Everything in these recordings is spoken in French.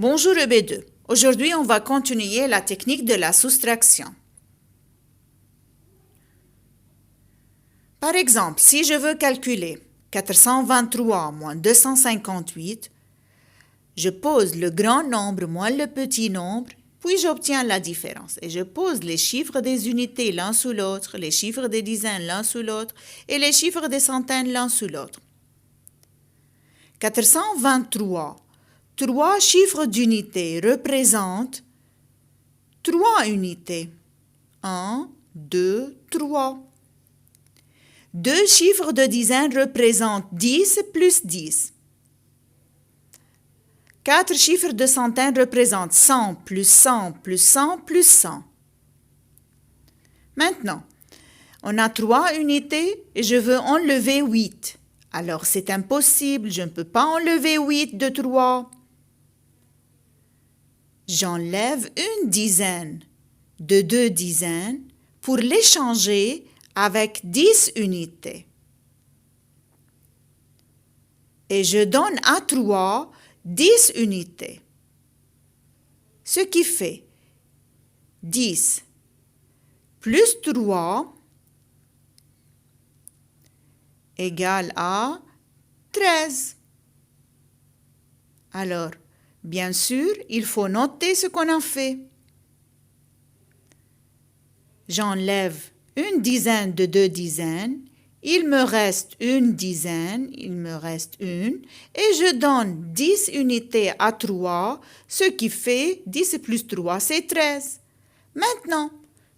Bonjour EB2. Aujourd'hui, on va continuer la technique de la soustraction. Par exemple, si je veux calculer 423 moins 258, je pose le grand nombre moins le petit nombre, puis j'obtiens la différence. Et je pose les chiffres des unités l'un sous l'autre, les chiffres des dizaines l'un sous l'autre et les chiffres des centaines l'un sous l'autre. 423. Trois chiffres d'unités représentent 3 unités. 1, 2, 3. Deux chiffres de dizaines représentent 10 plus 10. Quatre chiffres de centaines représentent 100 plus 100 plus 100 plus 100. Maintenant, on a 3 unités et je veux enlever 8. Alors c'est impossible, je ne peux pas enlever 8 de 3. J'enlève une dizaine de 2 dizaines pour l'échanger avec 10 unités. Et je donne à 3 10 unités. Ce qui fait 10 plus 3 égale à 13. Alors, bien sûr, il faut noter ce qu'on a fait. J'enlève une dizaine de 2 dizaines, il me reste une dizaine, il me reste une, et je donne 10 unités à 3, ce qui fait 10 plus 3, c'est 13. Maintenant,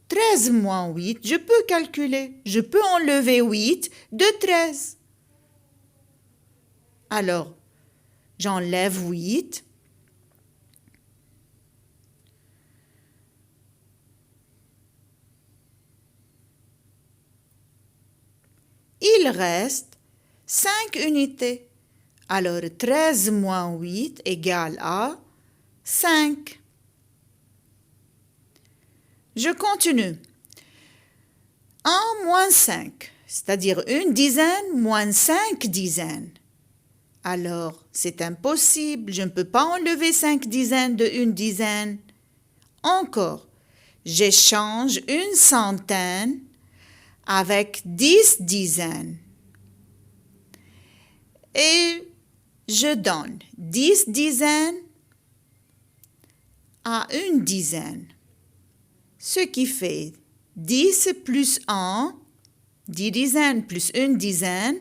13 moins 8, je peux calculer, je peux enlever 8 de 13. Alors, j'enlève 8. Il reste 5 unités. Alors 13 moins 8 égale à 5. Je continue. 1 moins 5, c'est-à-dire une dizaine moins 5 dizaines. Alors, c'est impossible, je ne peux pas enlever 5 dizaines de une dizaine. Encore, j'échange une centaine avec 10 dizaines. Et je donne 10 dizaines à une dizaine. Ce qui fait 10 plus 1, 10 dizaines plus une dizaine,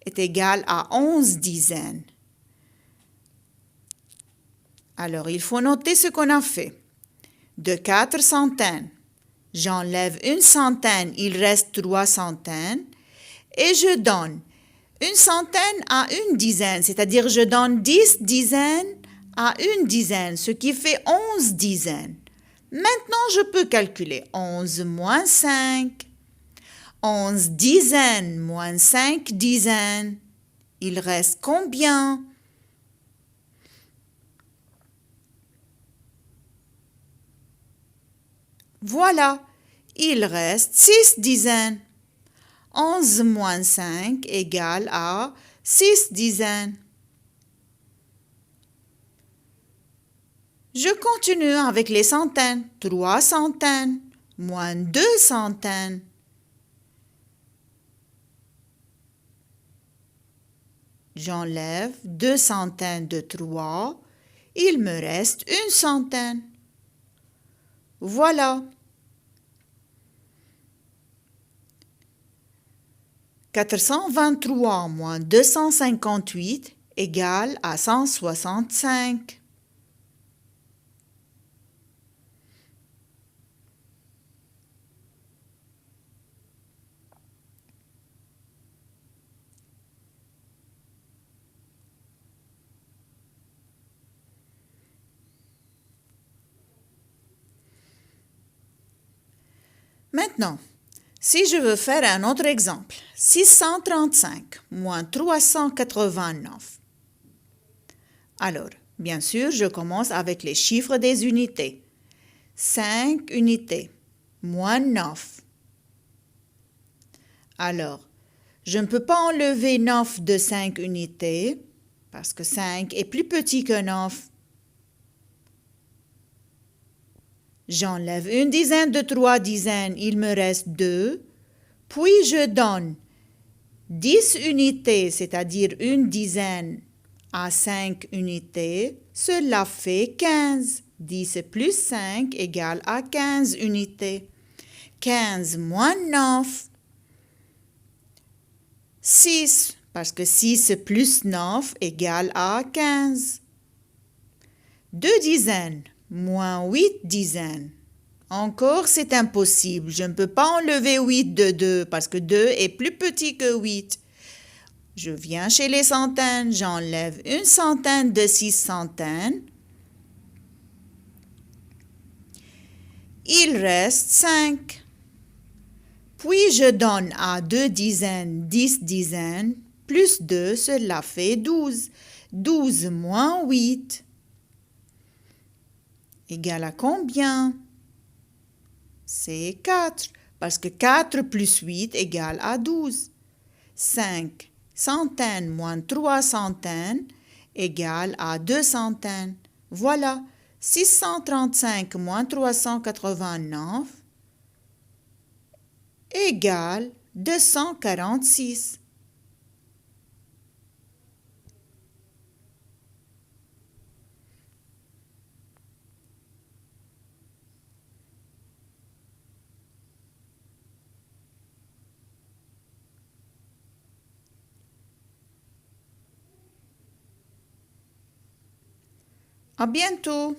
est égal à 11 dizaines. Alors, il faut noter ce qu'on a fait. De 4 centaines, j'enlève une centaine, il reste 3 centaines, et je donne une centaine à une dizaine, c'est-à-dire je donne 10 dizaines à une dizaine, ce qui fait 11 dizaines. Maintenant, je peux calculer 11 moins 5. 11 dizaines moins 5 dizaines. Il reste combien? Voilà, il reste 6 dizaines. 11 moins 5 égale à 6 dizaines. Je continue avec les centaines. 3 centaines moins 2 centaines. J'enlève 2 centaines de 3. Il me reste une centaine. Voilà. 423 moins 258 égale à 165. Maintenant, si je veux faire un autre exemple, 635 moins 389. Alors, bien sûr, je commence avec les chiffres des unités. 5 unités moins 9. Alors, je ne peux pas enlever 9 de 5 unités parce que 5 est plus petit que 9. J'enlève une dizaine de 3 dizaines, il me reste 2. Puis je donne 10 unités, c'est-à-dire une dizaine à 5 unités. Cela fait 15. 10 plus 5 égale à 15 unités. 15 moins 9. 6, parce que 6 plus 9 égale à 15. 2 dizaines moins 8 dizaines. Encore, c'est impossible. Je ne peux pas enlever 8 de 2 parce que 2 est plus petit que 8. Je viens chez les centaines, j'enlève une centaine de 6 centaines. Il reste 5. Puis je donne à 2 dizaines 10 dizaines, plus 2, cela fait 12. 12 moins 8 égale à combien? C'est 4, parce que 4 plus 8 égale à 12. 5 centaines moins 3 centaines égale à 2 centaines. Voilà, 635 moins 389 égale 246. À bientôt!